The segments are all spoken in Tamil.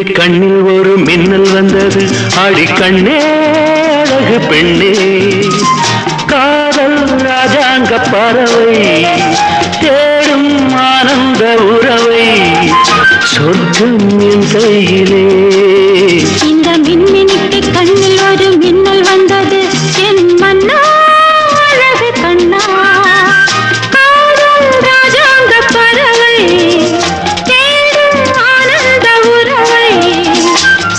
மின்மினிக்கு கண்ணில் ஒரு மின்னல் வந்தது. ஆடி கண்ணே அழகு பெண்ணே, காதல் ராஜாங்க பறவை தேடும் ஆனந்த உறவை, சொர்க்கம் என் கையிலே. இந்த மின்மினிக்கு கண்ணில் ஒரு மின்னல் வந்தது. என் மன்னா அழகு கண்ணா, காதல் ராஜாங்க பறவை தேடும் ஆனந்த உறவை,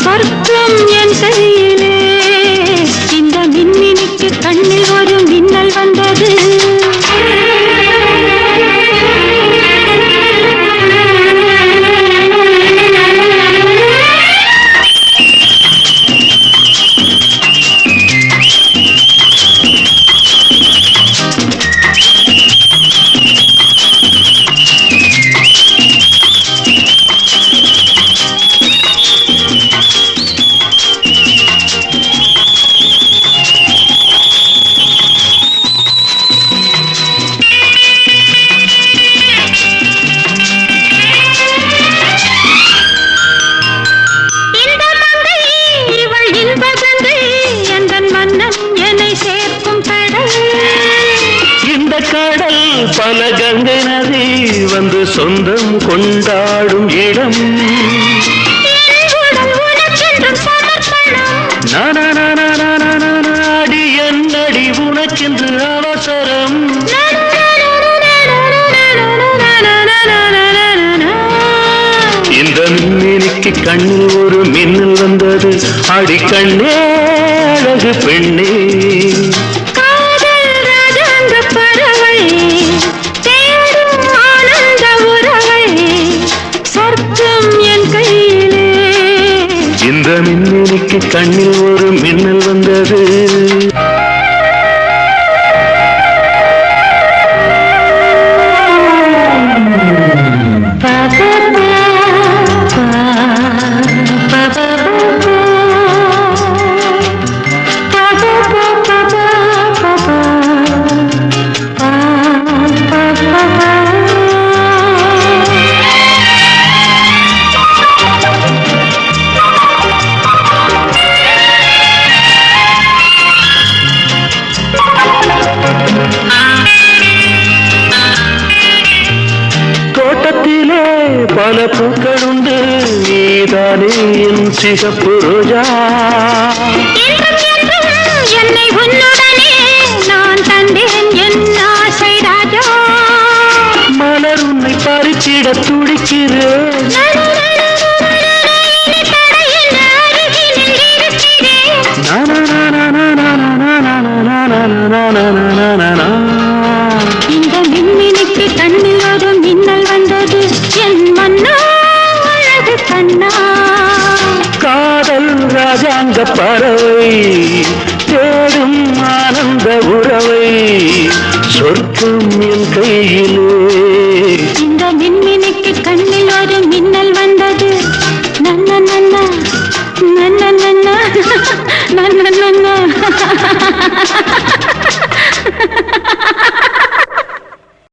சொர்க்கம் என் கையிலே. இந்த மின்மினிக்கு கண்ணில் ஒரு மின்னல் வந்தது. பல கங்கை நதி வந்து சொந்தம் கொண்டாடும் இடம். நாடி என்னடி உனக்கென்று அவசரம். இந்த மின்மினிக்கு கண்ணில் ஒரு மின்னல் வந்தது. ஆடி கண்ணே அழகு பெண்ணே, இந்த மின்மினிக்கு கண்ணில் ஒரு மின்னல் வந்தது. பல பூக்கள் உண்டு, நீதானே என் சிகப்பு ரோஜா. என்னை உன்னுடனே நான் தந்தேன் என் ஆசை ராஜா. மலர் உன்னை பறிச்சிட துடிக்கிறேன். இந்த மின்மினிக்கு கண்ணில் ஒரு மின்னல் வந்தது. என் மன்னா அழகு கண்ணா, காதல் ராஜாங்க பறவை தேடும் ஆனந்த உறவை, சொர்க்கம் என் கையிலே. இந்த மின்மினிக்கு கண்ணில் ஒரு மின்னல் வந்தது. நன்ன நன்ன நன்ன நன்ன நன்ன நன்ன